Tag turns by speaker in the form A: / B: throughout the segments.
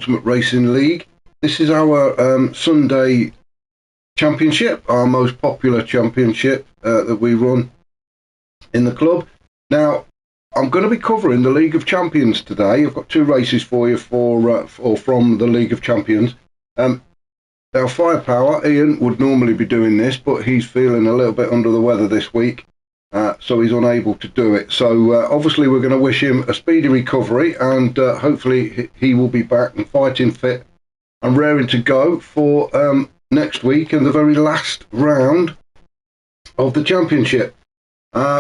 A: Ultimate Racing League. This is our Sunday championship, our most popular championship that we run in the club. Now, I'm going to be covering the League of Champions today. I've got two races for you from the League of Champions. Our Firepower, Ian, would normally be doing this, but he's feeling a little bit under the weather this week, so he's unable to do it. So obviously we're going to wish him a speedy recovery, and hopefully he will be back and fighting fit and raring to go for next week and the very last round of the championship,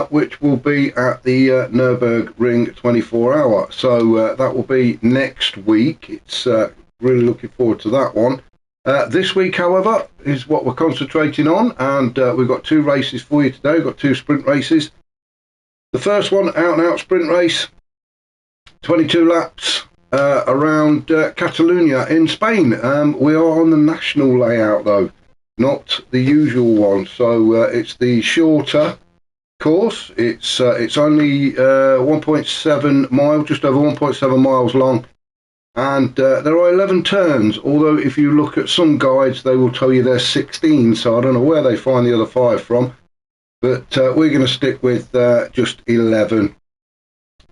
A: which will be at the Nürburgring 24-hour. So that will be next week. It's really looking forward to that one. This week, however, is what we're concentrating on, and we've got two races for you today. We've got two sprint races. The first one, out-and-out sprint race, 22 laps around Catalunya in Spain. We are on the national layout, though, not the usual one. So it's the shorter course. It's only 1.7 miles, just over 1.7 miles long. And there are 11 turns, although if you look at some guides, they will tell you there's 16, so I don't know where they find the other 5 from. But we're going to stick with just 11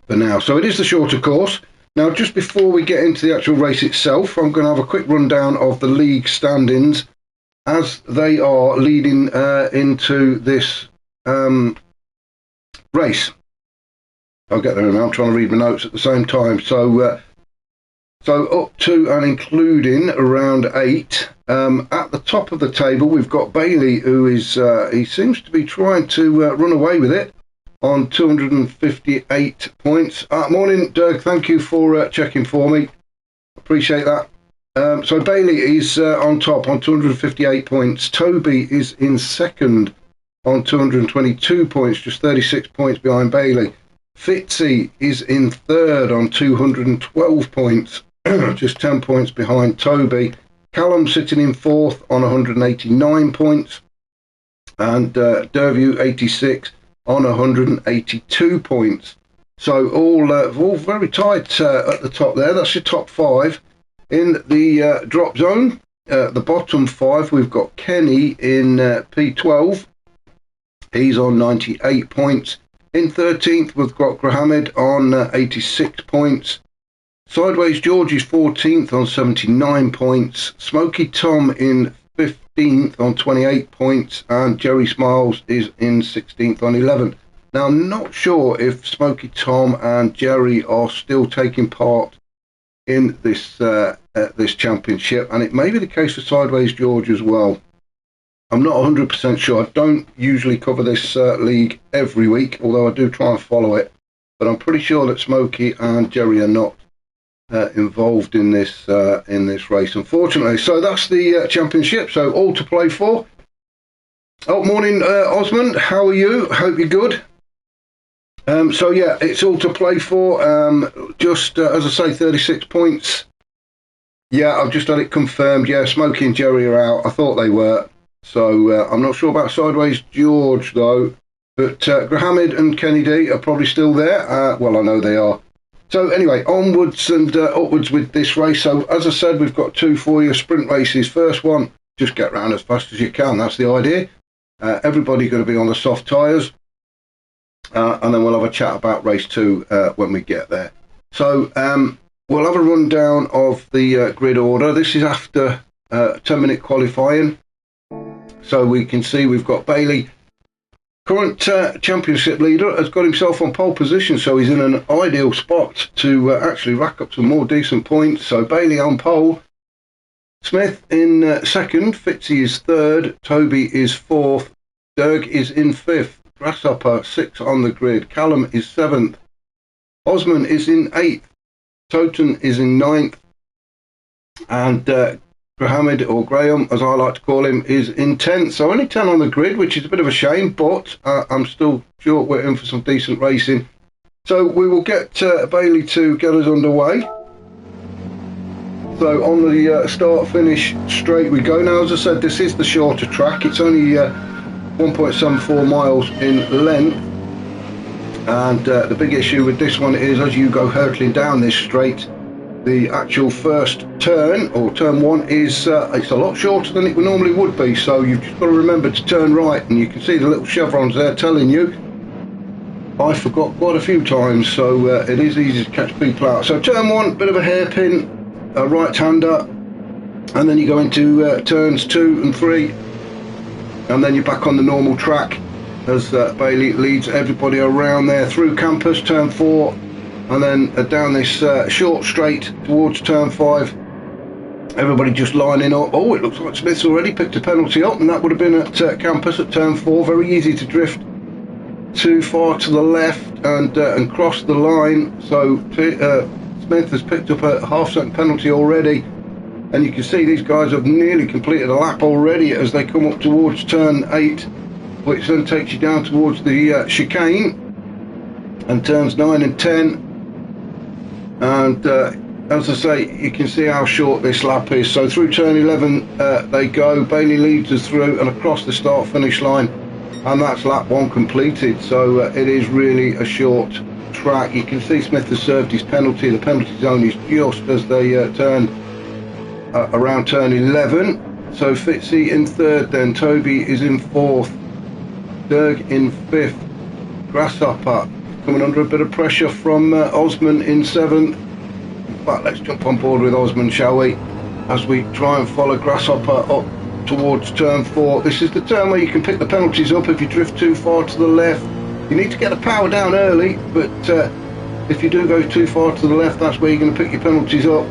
A: for now. So it is the shorter course. Now, just before we get into the actual race itself, I'm going to have a quick rundown of the league standings as they are leading into this race. I'll get there in a minute. I'm trying to read my notes at the same time. So up to and including round 8, at the top of the table we've got Bailey, who is he seems to be trying to run away with it on 258 points. Morning, Dirk. Thank you for checking for me. Appreciate that. So Bailey is on top on 258 points. Toby is in second on 222 points, just 36 points behind Bailey. Fitzy is in third on 212 points. Just 10 points behind Toby. Callum sitting in fourth on 189 points, and Derview 86 on 182 points. So all very tight at the top there. That's your top 5. In the drop zone, the bottom 5, we've got Kenny in P12. He's on 98 points. In 13th, we've got Grahamid on 86 points. Sideways George is 14th on 79 points. Smoky Tom in 15th on 28 points. And Jerry Smiles is in 16th on 11. Now, I'm not sure if Smoky Tom and Jerry are still taking part in this this championship. And it may be the case for Sideways George as well. I'm not 100% sure. I don't usually cover this league every week, although I do try and follow it. But I'm pretty sure that Smoky and Jerry are not involved in this race, unfortunately. So that's the championship. So all to play for. Oh, morning, Osmond. How are you? Hope you're good. So yeah, it's all to play for. Just as I say, 36 points. Yeah, I've just had it confirmed. Yeah, Smokey and Jerry are out. I thought they were. So I'm not sure about Sideways George though. But Grahamid and Kennedy are probably still there. Well, I know they are. So anyway, onwards and upwards with this race. So as I said, we've got 2 for you sprint races. First one, just get round as fast as you can. That's the idea. Everybody going to be on the soft tyres. And then we'll have a chat about race 2 when we get there. So we'll have a rundown of the grid order. This is after 10-minute qualifying. So we can see we've got Bailey, current championship leader, has got himself on pole position, so he's in an ideal spot to actually rack up some more decent points. So Bailey on pole, Smith in second, Fitzy is third, Toby is fourth, Derg is in fifth, Grasshopper 6 on the grid, Callum is 7th, Osman is in 8th, Toten is in 9th, and Grahamid, or Graham as I like to call him, is in 10th. So only 10 on the grid, which is a bit of a shame, but I'm still sure we're in for some decent racing. So we will get Bailey to get us underway. So on the start-finish straight we go. Now, as I said, this is the shorter track. It's only 1.74 miles in length. And the big issue with this one is as you go hurtling down this straight, the actual first turn, or turn one, is it's a lot shorter than it normally would be, so you've just got to remember to turn right, and you can see the little chevrons there telling you. I forgot quite a few times, so it is easy to catch people out. So turn one, bit of a hairpin, a right-hander, and then you go into turns 2 and 3, and then you're back on the normal track as Bailey leads everybody around there through campus, turn 4, and then down this short straight towards turn 5. Everybody just lining up. Oh, it looks like Smith's already picked a penalty up, and that would have been at campus at turn 4. Very easy to drift too far to the left and cross the line. So Smith has picked up a half-second penalty already, and you can see these guys have nearly completed a lap already as they come up towards turn 8, which then takes you down towards the chicane, and turns 9 and 10. And as I say, you can see how short this lap is. So through turn 11 they go. Bailey leads us through and across the start finish line, and that's lap 1 completed. So it is really a short track. You can see Smith has served his penalty. The penalty zone is just as they turn around turn 11. So Fitzy in 3rd, then Toby is in 4th, Dirk in 5th, Grasshopper coming under a bit of pressure from Osman in 7th. In fact, let's jump on board with Osman, shall we, as we try and follow Grasshopper up towards turn 4. This is the turn where you can pick the penalties up if you drift too far to the left. You need to get the power down early, but if you do go too far to the left, that's where you're going to pick your penalties up.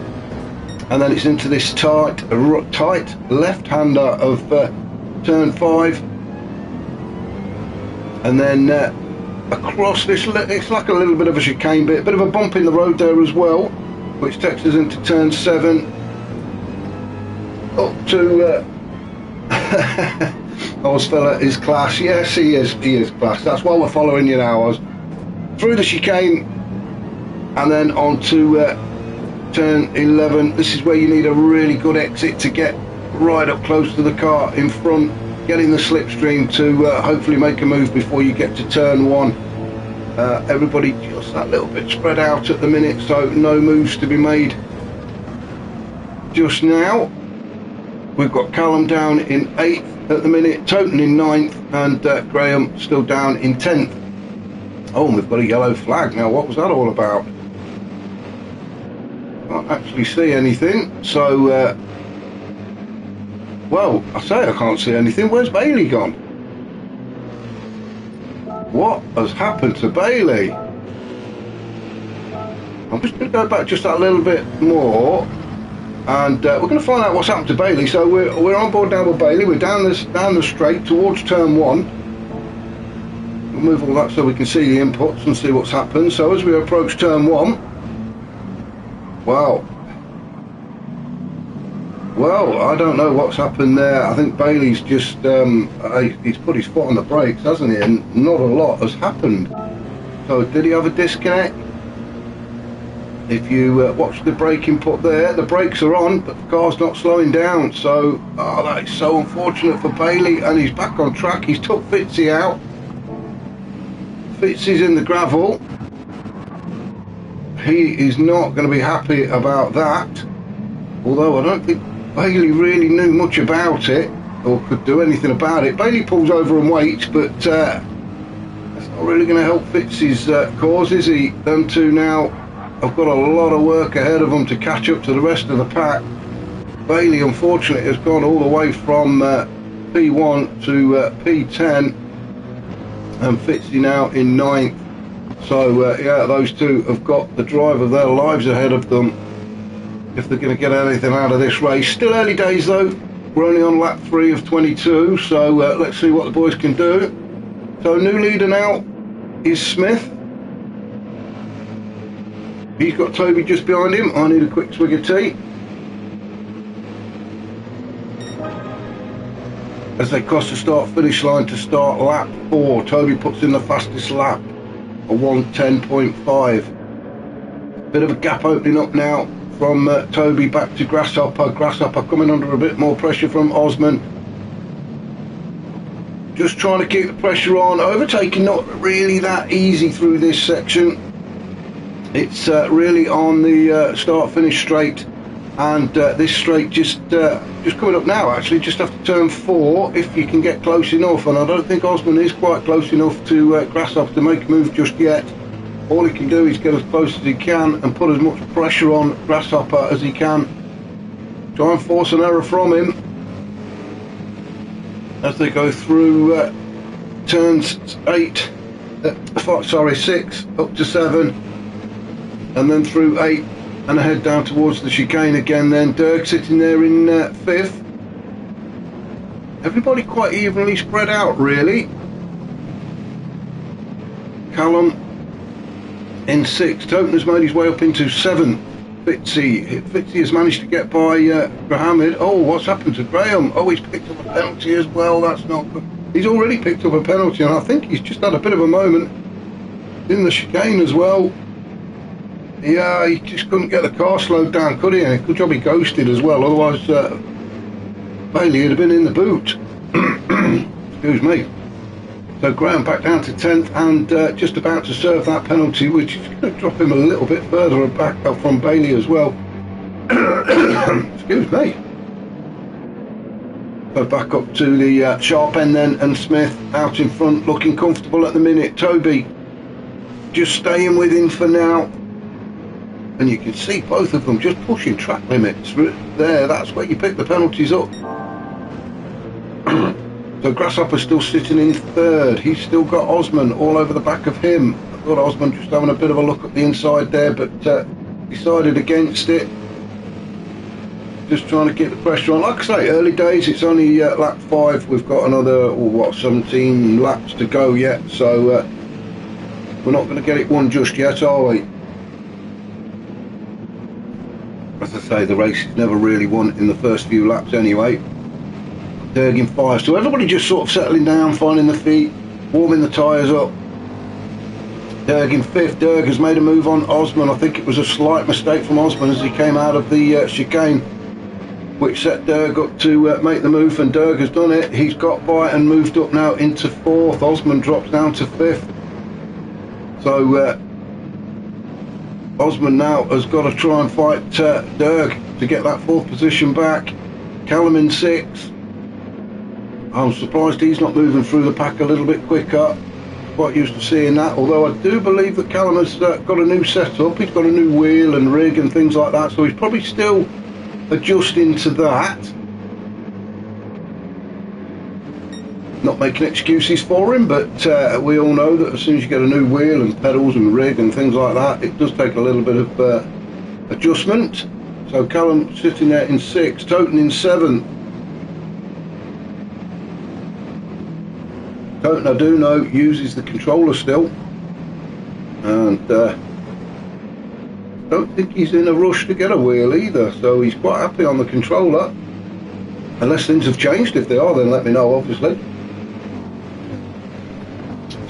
A: And then it's into this tight left-hander of turn 5, and then across this, it's like a little bit of a chicane bit of a bump in the road there as well, which takes us into turn 7, up to Ozfella is class. Yes, he is class. That's why we're following you now, Oz. Through the chicane, and then on to turn 11. This is where you need a really good exit to get right up close to the car in front, getting the slipstream to hopefully make a move before you get to turn 1. Everybody just that little bit spread out at the minute, so no moves to be made just now. We've got Callum down in 8th at the minute, Toten in 9th, and Graham still down in 10th. Oh, and we've got a yellow flag now. What was that all about? Can't actually see anything, so well, I say I can't see anything. Where's Bailey gone? What has happened to Bailey? I'm just going to go back just that little bit more, and we're going to find out what's happened to Bailey. So we're on board now with Bailey. We're down the straight towards turn 1. We'll move all that so we can see the inputs and see what's happened. So as we approach turn 1, wow. Well, I don't know what's happened there. I think Bailey's just he's put his foot on the brakes, hasn't he? And not a lot has happened. So did he have a disconnect? If you watch the brake input there, the brakes are on, but the car's not slowing down. So that is so unfortunate for Bailey, and he's back on track. He's took Fitzy out. Fitzy's in the gravel. He is not going to be happy about that, although I don't think Bailey really knew much about it or could do anything about it. Bailey pulls over and waits, but that's not really going to help Fitzy's cause, is he? Them two now have got a lot of work ahead of them to catch up to the rest of the pack. Bailey, unfortunately, has gone all the way from P1 to P10, and Fitzy now in 9th. So yeah, those two have got the drive of their lives ahead of them if they're going to get anything out of this race. Still early days though. We're only on lap 3 of 22, so let's see what the boys can do. So new leader now is Smith. He's got Toby just behind him. I need a quick swig of tea. As they cross the start finish line to start lap 4, Toby puts in the fastest lap, a 1:10.5. Bit of a gap opening up now from Toby back to Grasshopper. Grasshopper coming under a bit more pressure from Osman. Just trying to keep the pressure on. Overtaking not really that easy through this section. It's really on the start-finish straight, and this straight just coming up now, actually, just after turn 4, if you can get close enough, and I don't think Osman is quite close enough to Grasshopper to make a move just yet. All he can do is get as close as he can and put as much pressure on Grasshopper as he can. Try and force an error from him as they go through turns 6 up to 7, and then through 8 and head down towards the chicane again. Then Dirk sitting there in 5th. Everybody quite evenly spread out, really. Callum in 6th. Toten has made his way up into 7th. Fitzy has managed to get by Mohammed. Oh, what's happened to Graham? Oh, he's picked up a penalty as well. That's not good. He's already picked up a penalty, and I think he's just had a bit of a moment in the chicane as well. Yeah, he just couldn't get the car slowed down, could he? And good job he ghosted as well, otherwise Bailey would have been in the boot. Excuse me. So Graham back down to 10th, and just about to serve that penalty, which is going to drop him a little bit further back up from Bailey as well. Excuse me. So back up to the sharp end then, and Smith out in front, looking comfortable at the minute. Toby just staying with him for now, and you can see both of them just pushing track limits there. That's where you pick the penalties up. So Grasshopper's still sitting in 3rd. He's still got Osman all over the back of him. I thought Osman just having a bit of a look at the inside there, but decided against it. Just trying to get the pressure on. Like I say, early days, it's only lap 5. We've got another, 17 laps to go yet, so we're not going to get it won just yet, are we? As I say, the race is never really won in the first few laps anyway. Derg in 5, so everybody just sort of settling down, finding the feet, warming the tyres up. Derg in 5th. Derg has made a move on Osman. I think it was a slight mistake from Osman as he came out of the chicane, which set Derg up to make the move, and Derg has done it. He's got by and moved up now into 4th. Osman drops down to 5th. So Osman now has got to try and fight Derg to get that 4th position back. Callum in 6th. I'm surprised he's not moving through the pack a little bit quicker. Quite used to seeing that, although I do believe that Callum has got a new setup. He's got a new wheel and rig and things like that, so he's probably still adjusting to that. Not making excuses for him, but we all know that as soon as you get a new wheel and pedals and rig and things like that, it does take a little bit of adjustment. So Callum sitting there in 6th, Toten in 7th. Toten, I do know, uses the controller still, and don't think he's in a rush to get a wheel either, so he's quite happy on the controller, unless things have changed. If they are, then let me know, obviously.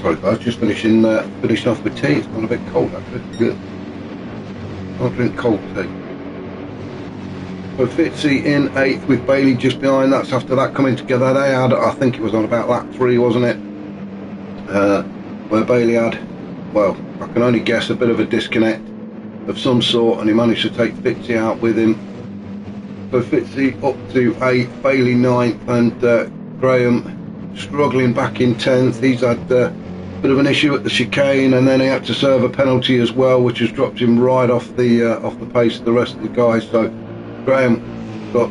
A: Sorry guys, just finishing off with tea. It's gone a bit cold actually. Good. I'll drink cold tea. So Fitzy in 8th with Bailey just behind. That's after that coming together. They had, I think it was on about lap 3, wasn't it? Where Bailey had, well, I can only guess, a bit of a disconnect of some sort, and he managed to take Fitzy out with him. So Fitzy up to 8th, Bailey 9th, and Graham struggling back in 10th. He's had a bit of an issue at the chicane, and then he had to serve a penalty as well, which has dropped him right off the pace of the rest of the guys. So Graham got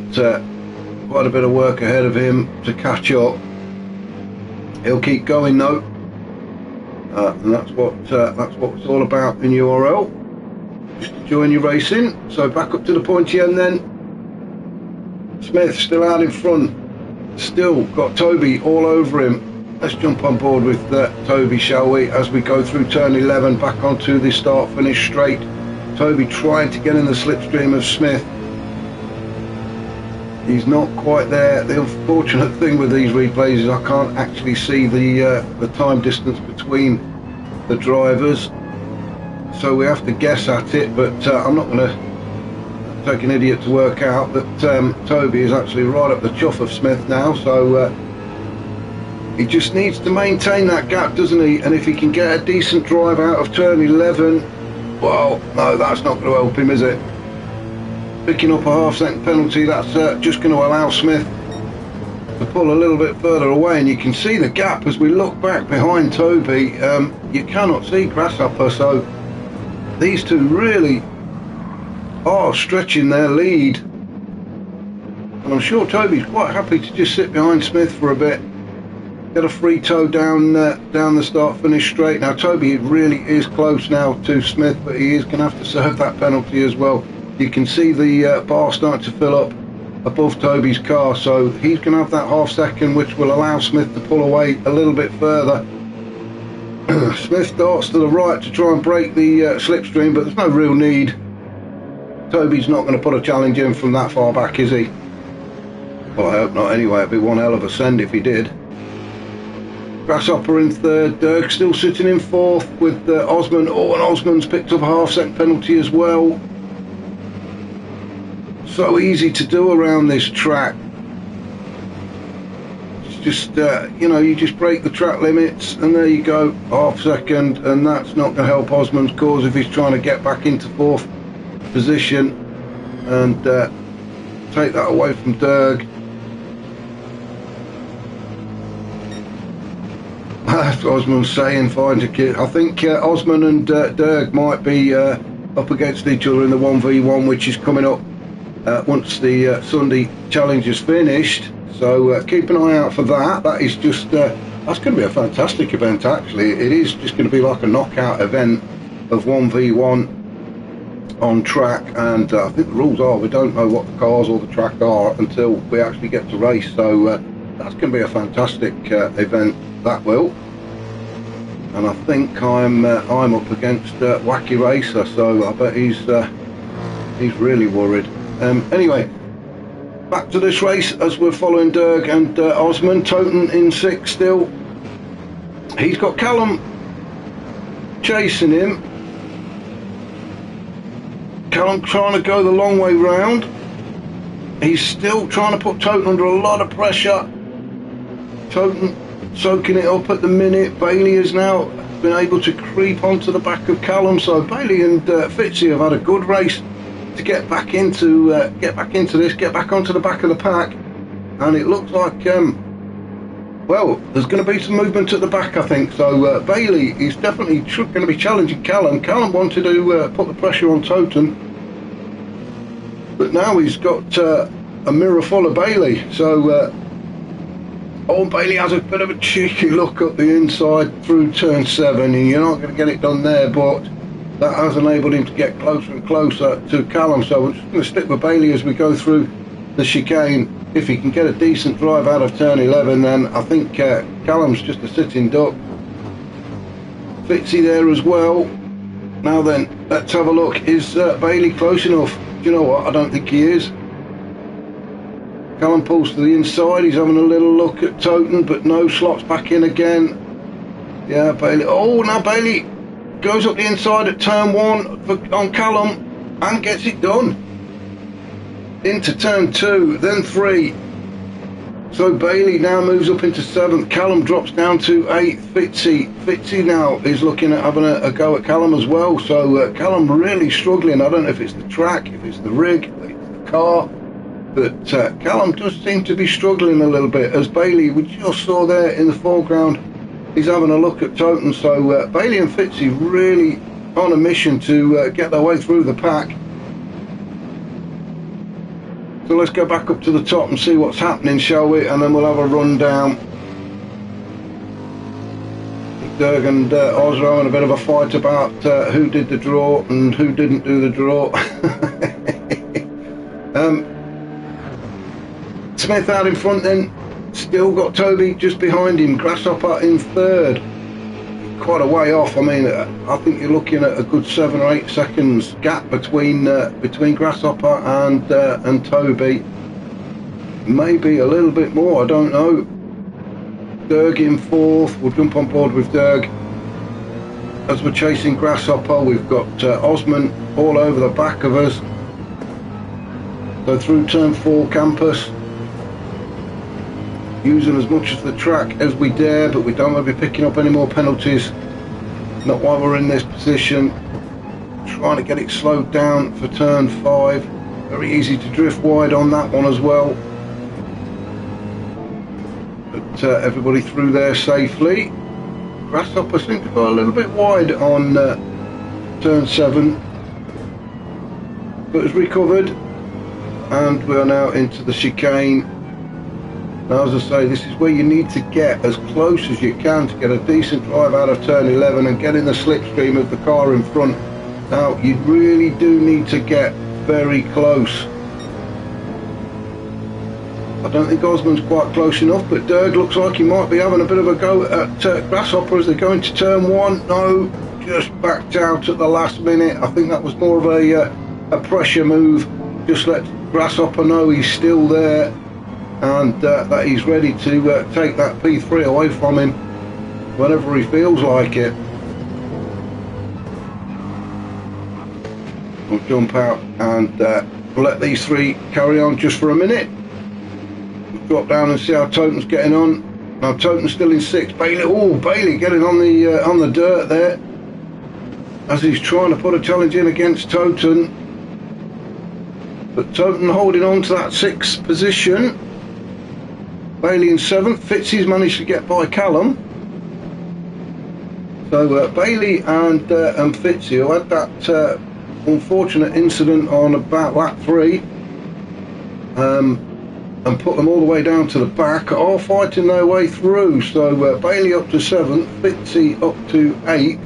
A: quite a bit of work ahead of him to catch up. He'll keep going though, and that's what it's all about in URL. Just enjoying your racing. So back up to the pointy end then. Smith still out in front, still got Toby all over him. Let's jump on board with Toby, shall we, as we go through turn 11 back onto the start finish straight. Toby trying to get in the slipstream of Smith. He's not quite there. The unfortunate thing with these replays is I can't actually see the time distance between the drivers, so we have to guess at it, but I'm not going to take an idiot to work out that Toby is actually right up the chuff of Smith now, so he just needs to maintain that gap, doesn't he? And if he can get a decent drive out of turn 11, Well, no, that's not going to help him, is it? Picking up a half-second penalty, that's just going to allow Smith to pull a little bit further away, and you can see the gap as we look back behind Toby. You cannot see Grasshopper, so these two really are stretching their lead, and I'm sure Toby's quite happy to just sit behind Smith for a bit, get a free toe down the start-finish straight. Now Toby really is close now to Smith, but he is going to have to serve that penalty as well. You can see the bar starting to fill up above Toby's car, so he's going to have that half second, which will allow Smith to pull away a little bit further. Smith darts to the right to try and break the slipstream, but there's no real need. Toby's not going to put a challenge in from that far back, is he? Well, I hope not anyway. It'd be one hell of a send if he did. Grasshopper in third, Dirk still sitting in fourth with Osman. Oh, and Osman's picked up a half-second penalty as well. So easy to do around this track. It's just, you know, you just break the track limits and there you go, half-second, and that's not going to help Osman's cause if he's trying to get back into fourth position and take that away from Dirk. That's what Osman's saying, fine to kid. I think Osman and Dirk might be up against each other in the 1v1, which is coming up once the Sunday challenge is finished. So keep an eye out for that. That is just that's going to be a fantastic event. Actually, it is just going to be like a knockout event of 1v1 on track, and I think the rules are we don't know what the cars or the track are until we actually get to race. So that's going to be a fantastic event. That will. And I think I'm up against Wacky Racer, so I bet he's really worried. Anyway, back to this race as we're following Dirk and Osman. Toten in sixth still. He's got Callum chasing him. Callum trying to go the long way round. He's still trying to put Toten under a lot of pressure. Toten soaking it up at the minute. Bailey has now been able to creep onto the back of Callum, so Bailey and Fitzy have had a good race to get back into this, get back onto the back of the pack, and it looks like well, there's going to be some movement at the back, I think. So Bailey is definitely going to be challenging Callum. Callum wanted to put the pressure on Toten, but now he's got a mirror full of Bailey. So old Bailey has a bit of a cheeky look up the inside through turn 7, and you're not going to get it done there, but that has enabled him to get closer and closer to Callum. So we're just going to stick with Bailey as we go through the chicane. If he can get a decent drive out of turn 11, then I think Callum's just a sitting duck. Fitzy there as well. Now then, let's have a look. Is Bailey close enough? Do you know what? I don't think he is. Callum pulls to the inside. He's having a little look at Toten, but no, slots back in again. Yeah, Bailey. Oh, now Bailey goes up the inside at turn 1 on Callum and gets it done. Into turn 2, then 3. So Bailey now moves up into 7th. Callum drops down to 8th. Fitzy now is looking at having a go at Callum as well. So Callum really struggling. I don't know if it's the track, if it's the rig, if it's the car, but Callum does seem to be struggling a little bit, as Bailey, we just saw there in the foreground, he's having a look at Toten. So Bailey and Fitzy really on a mission to get their way through the pack. So let's go back up to the top and see what's happening, shall we? And then we'll have a run down. Dirk and Oz are having a bit of a fight about who did the draw and who didn't do the draw. Smith out in front then. Still got Toby just behind him. Grasshopper in third. Quite a way off. I mean, I think you're looking at a good 7 or 8 seconds gap between Grasshopper and Toby. Maybe a little bit more, I don't know. Dirk in fourth. We'll jump on board with Dirk as we're chasing Grasshopper. We've got Osman all over the back of us. So through turn 4 campus, using as much of the track as we dare, but we don't want to be picking up any more penalties, not while we're in this position. trying to get it slowed down for turn 5. Very easy to drift wide on that one as well. But everybody through there safely. Grasshopper seemed to go a little bit wide on turn 7, but has recovered, and we are now into the chicane. Now, as I say, this is where you need to get as close as you can to get a decent drive out of turn 11 and get in the slipstream of the car in front. Now, you really do need to get very close. I don't think Osman's quite close enough, but Derg looks like he might be having a bit of a go at Grasshopper as they go into turn 1. No, just backed out at the last minute. I think that was more of a pressure move. Just let Grasshopper know he's still there, and that he's ready to take that P3 away from him whenever he feels like it. We'll jump out and let these three carry on just for a minute. We'll drop down and see how Toten's getting on. Now Toten's still in 6th. Bailey getting on the dirt there as he's trying to put a challenge in against Toten. But Toten holding on to that 6th position. Bailey in 7th. Fitzy's managed to get by Callum. So Bailey and Fitzy, who had that unfortunate incident on about lap 3 and put them all the way down to the back, are fighting their way through. So Bailey up to 7th, Fitzy up to 8th,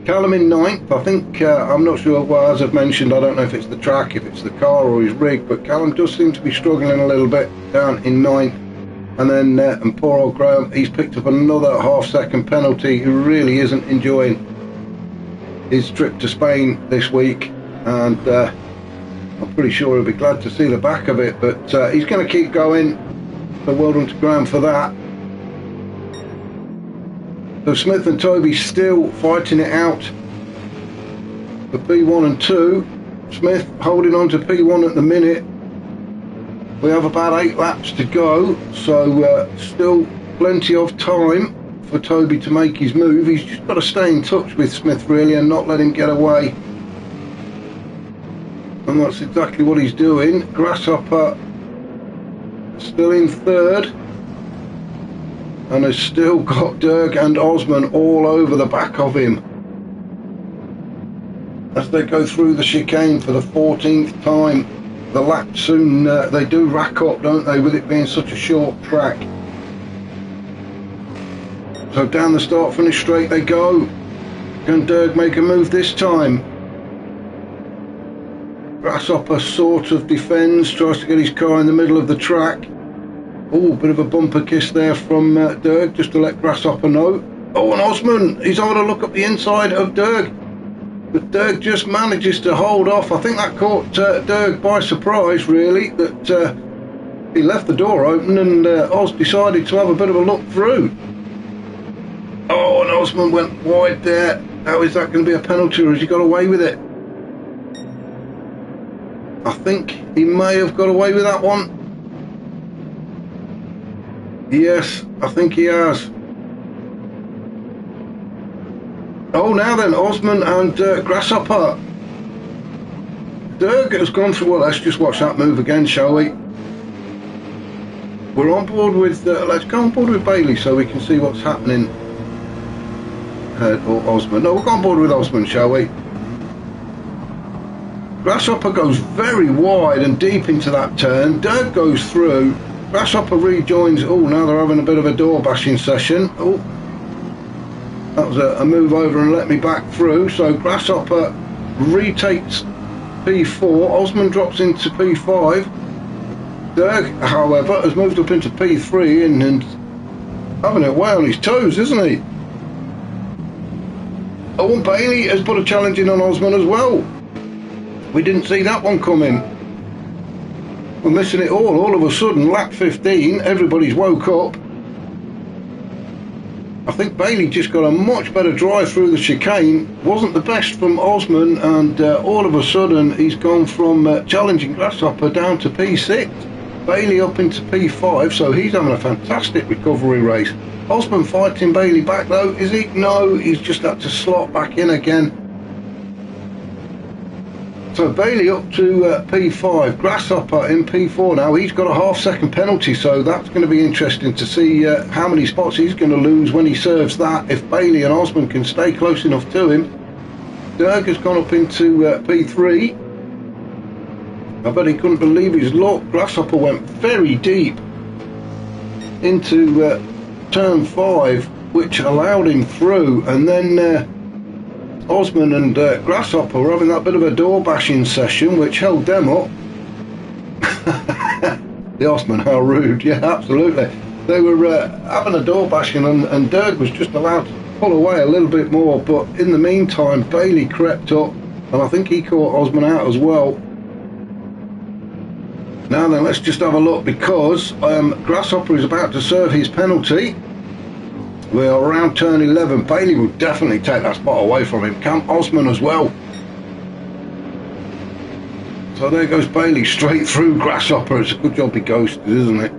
A: Callum in 9th. I think, I'm not sure, well, as I've mentioned, I don't know if it's the track, if it's the car or his rig, but Callum does seem to be struggling a little bit down in 9th. And then and poor old Graham, he's picked up another half-second penalty. He really isn't enjoying his trip to Spain this week, and I'm pretty sure he'll be glad to see the back of it, but he's going to keep going, so well done to Graham for that. So Smith and Toby still fighting it out for P1 and 2. Smith holding on to P1 at the minute. We have about 8 laps to go, so still plenty of time for Toby to make his move. He's just got to stay in touch with Smith really and not let him get away, and that's exactly what he's doing. Grasshopper still in 3rd and has still got Derg and Osman all over the back of him as they go through the chicane for the 14th time. The laps soon, they do rack up, don't they, with it being such a short track. So down the start finish straight they go. Can Derg make a move this time? Grasshopper sort of defends, tries to get his car in the middle of the track. Oh, bit of a bumper kiss there from Derg, just to let Grasshopper know. Oh, and Osman, he's having a look up the inside of Derg, but Derg just manages to hold off. I think that caught Derg by surprise, really, that he left the door open and Oz decided to have a bit of a look through. Oh, and Osman went wide there. How is that going to be a penalty, or has he got away with it? I think he may have got away with that one. Yes, I think he has. Oh, now then, Osman and Grasshopper. Derg has gone through. Well, let's just watch that move again, shall we? We're on board with, let's go on board with Bailey so we can see what's happening. Or Osman. No, we'll go on board with Osman, shall we? Grasshopper goes very wide and deep into that turn. Derg goes through. Grasshopper rejoins. Oh, now they're having a bit of a door bashing session. Oh, that was a move over and let me back through. So Grasshopper retakes P4. Osman drops into P5. Derg, however, has moved up into P3 and having it way on his toes, isn't he? Oh, and Bailey has put a challenge in on Osman as well. We didn't see that one coming. We're missing it all of a sudden. Lap 15, everybody's woke up. I think Bailey just got a much better drive through the chicane. Wasn't the best from Osman, and all of a sudden he's gone from challenging Grasshopper down to P6. Bailey up into P5, so he's having a fantastic recovery race. Osman fighting Bailey back though, is he? No, he's just had to slot back in again. So Bailey up to P5, Grasshopper in P4 now. He's got a half-second penalty, so that's going to be interesting to see how many spots he's going to lose when he serves that, if Bailey and Osman can stay close enough to him. Dirk has gone up into P3. I bet he couldn't believe his luck. Grasshopper went very deep into turn 5, which allowed him through, and then Osman and Grasshopper were having that bit of a door bashing session, which held them up. The Osman, how rude. Yeah, absolutely. They were having a door bashing, and Dirk was just allowed to pull away a little bit more, but in the meantime Bailey crept up, and I think he caught Osman out as well. Now then, let's just have a look, because Grasshopper is about to serve his penalty. We are around turn 11. Bailey will definitely take that spot away from him. Can Osman as well. So there goes Bailey straight through Grasshopper. It's a good job he ghosted, isn't it?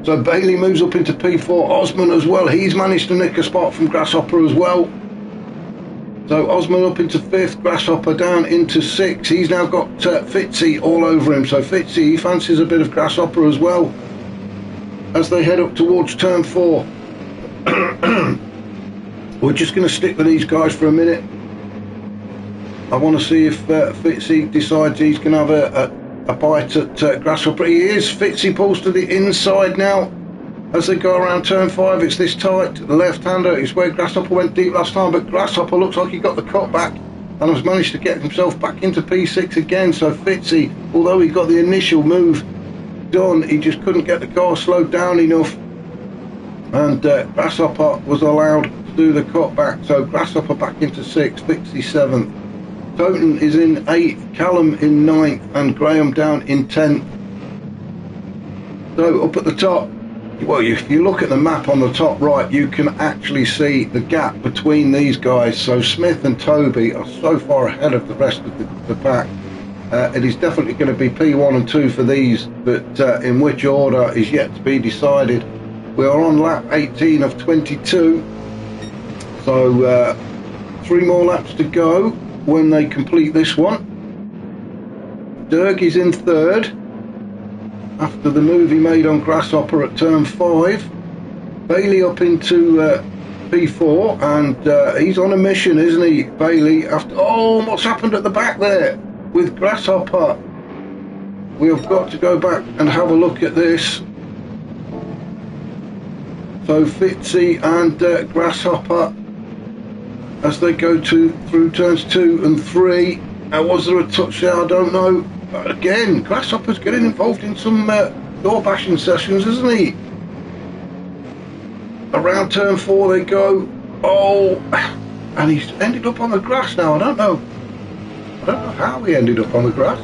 A: So Bailey moves up into P4. Osman as well. He's managed to nick a spot from Grasshopper as well. So Osman up into 5th, Grasshopper down into 6th. He's now got Fitzy all over him. So Fitzy, he fancies a bit of Grasshopper as well, as they head up towards turn 4. We're just going to stick with these guys for a minute. I want to see if Fitzy decides he's going to have a bite at Grasshopper. He is. Fitzy pulls to the inside now as they go around turn 5. It's this tight left-hander. It's where Grasshopper went deep last time, but Grasshopper looks like he got the cut back and has managed to get himself back into P6 again. So Fitzy, although he got the initial move done, he just couldn't get the car slowed down enough, and Grasshopper was allowed to do the cut back. So Grasshopper back into 6th, Fitzy 7th, Toten is in 8th, Callum in 9th, and Graham down in 10th. So up at the top, well, if you look at the map on the top right, you can actually see the gap between these guys. So Smith and Toby are so far ahead of the rest of the pack. It is definitely going to be P1 and 2 for these, but in which order is yet to be decided. We are on lap 18 of 22, so 3 more laps to go when they complete this one. Dirk is in 3rd after the move he made on Grasshopper at turn 5. Bailey up into P4, and he's on a mission, isn't he, Bailey? After, oh, what's happened at the back there with Grasshopper? We have got to go back and have a look at this. So Fitzy and Grasshopper, as they go through turns 2 and 3. Was there a touch there? I don't know. But again, Grasshopper's getting involved in some door bashing sessions, isn't he? Around turn 4 they go. Oh, and he's ended up on the grass now. I don't know how he ended up on the grass.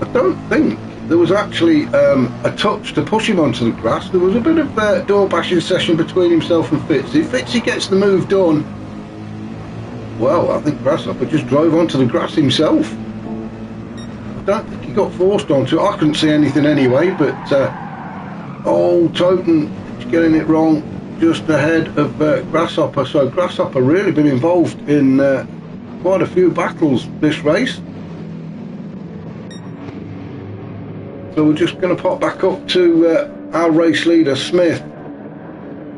A: I don't think there was actually a touch to push him onto the grass. There was a bit of door bashing session between himself and Fitzy. If Fitzy gets the move done, well, I think Grasshopper just drove onto the grass himself. I don't think he got forced onto it. I couldn't see anything anyway, but oh, Toten is getting it wrong, just ahead of Grasshopper. So Grasshopper really been involved in quite a few battles this race. So we're just going to pop back up to our race leader, Smith.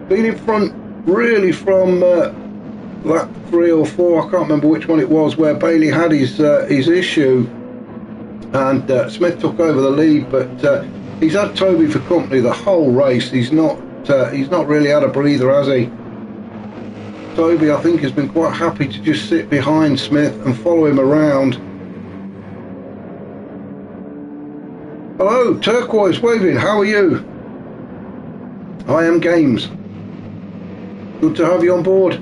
A: Been in front really from lap 3 or 4, I can't remember which one it was, where Bailey had his issue, and Smith took over the lead, but he's had Toby for company the whole race. He's not really had a breather, has he? Toby, I think, has been quite happy to just sit behind Smith and follow him around. Hello, Turquoise waving, how are you? I am Games. Good to have you on board.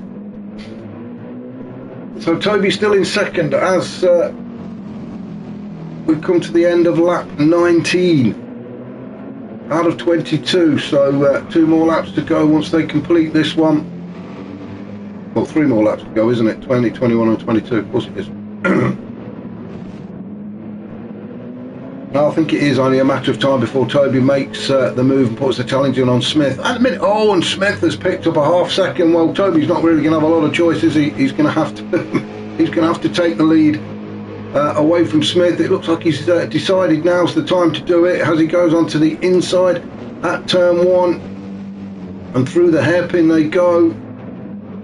A: So Toby's still in second as we come to the end of lap 19 out of 22. So 2 more laps to go once they complete this one. Well, 3 more laps to go, isn't it? 20, 21 and 22. Of course it is. I think it is only a matter of time before Toby makes the move and puts the challenge in on Smith. And a minute, oh, and Smith has picked up a half second. Well, Toby's not really going to have a lot of choice, is he? He's going to have to he's going to have to take the lead away from Smith. It looks like he's decided now's the time to do it as he goes onto the inside at turn 1, and through the hairpin they go,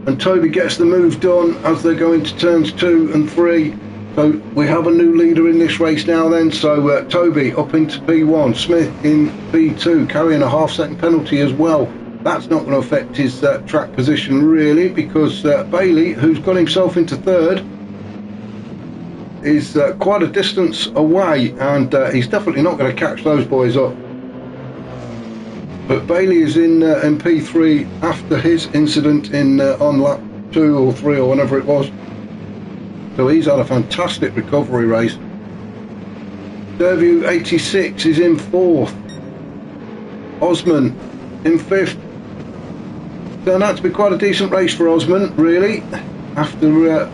A: and Toby gets the move done as they go into turns 2 and 3. So we have a new leader in this race now then. So Toby up into P1, Smith in P2, carrying a half-second penalty as well. That's not going to affect his track position really, because Bailey, who's got himself into 3rd, is quite a distance away, and he's definitely not going to catch those boys up. But Bailey is in P3 after his incident in on lap 2 or 3 or whenever it was. So he's had a fantastic recovery race. Derview 86 is in 4th. Osman in 5th. Turned out to be quite a decent race for Osman, really, after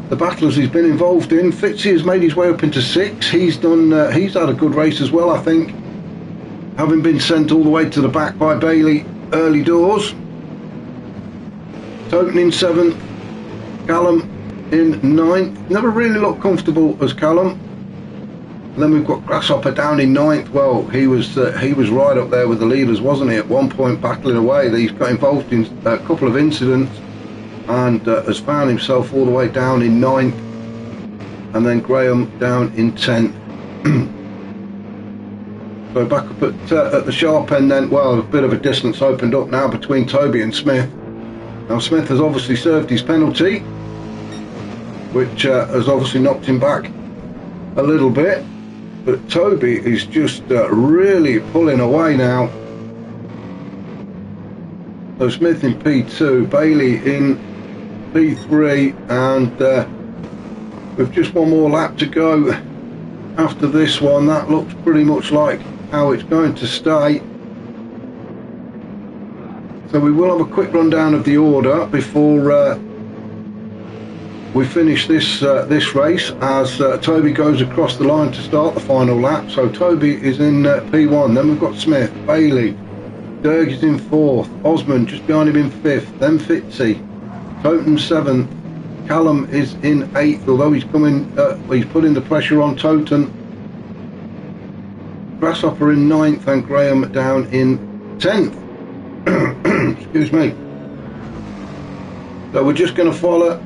A: the battles he's been involved in. Fitzy has made his way up into 6th. He's had a good race as well, I think, having been sent all the way to the back by Bailey early doors. Toten in 7th. Callum in 9th. Never really looked comfortable as Callum. And then we've got Grasshopper down in 9th. Well, he was right up there with the leaders, wasn't he, at one point, battling away. He's got involved in a couple of incidents and has found himself all the way down in 9th, and then Graham down in 10th. So back up at the sharp end then. Well, a bit of a distance opened up now between Toby and Smith. Now Smith has obviously served his penalty, which has obviously knocked him back a little bit, but Toby is just really pulling away now. So Smith in P2, Bailey in P3, and with just one more lap to go after this one, that looks pretty much like how it's going to stay. So we will have a quick rundown of the order before we finish this race, as Toby goes across the line to start the final lap. So Toby is in P1, then we've got Smith, Bailey, Derg is in 4th, Osman just behind him in 5th, then Fitzy, Toten 7th, Callum is in 8th, although he's putting the pressure on Toten. Grasshopper in 9th, and Graham down in 10th. Excuse me. So we're just going to follow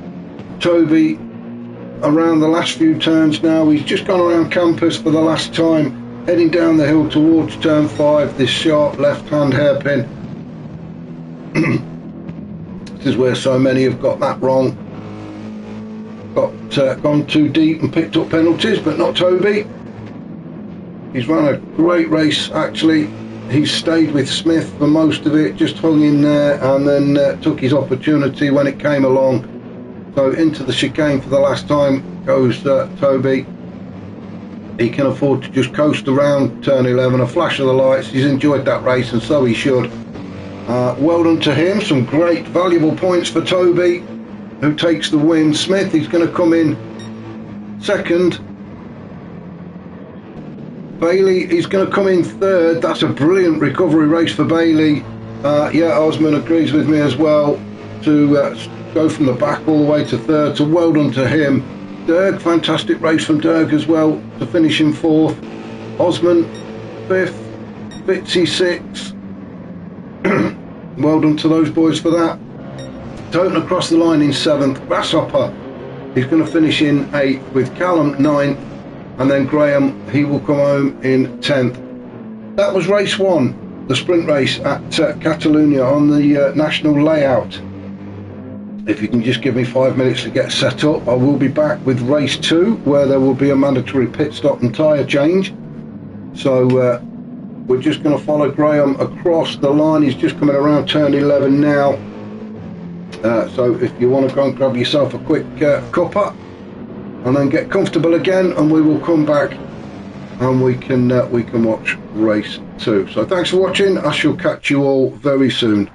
A: Toby around the last few turns now. He's just gone around campus for the last time, heading down the hill towards turn 5, this sharp left hand hairpin. This is where so many have got that wrong, gone too deep and picked up penalties, but not Toby. He's run a great race actually. He's stayed with Smith for most of it, just hung in there, and then took his opportunity when it came along. So into the chicane for the last time goes Toby. He can afford to just coast around turn 11, a flash of the lights. He's enjoyed that race, and so he should. Well done to him. Some great valuable points for Toby, who takes the win. Smith, he's going to come in 2nd. Bailey, he's going to come in 3rd. That's a brilliant recovery race for Bailey. Yeah, Osman agrees with me as well, to go from the back all the way to 3rd, so well done to him. Derg, fantastic race from Derg as well, to finish in 4th. Osman 5th, Fitzy 6th. Well done to those boys for that. Toten across the line in 7th. Grasshopper, he's going to finish in 8th, with Callum 9th, and then Graham, he will come home in 10th. That was race 1, the sprint race at Catalunya on the national layout. If you can just give me 5 minutes to get set up, I will be back with race 2, where there will be a mandatory pit stop and tyre change. So we're just going to follow Graham across the line. He's just coming around turn 11 now. So if you want to go and grab yourself a quick cuppa, and then get comfortable again, and we will come back and we can watch race 2. So thanks for watching. I shall catch you all very soon.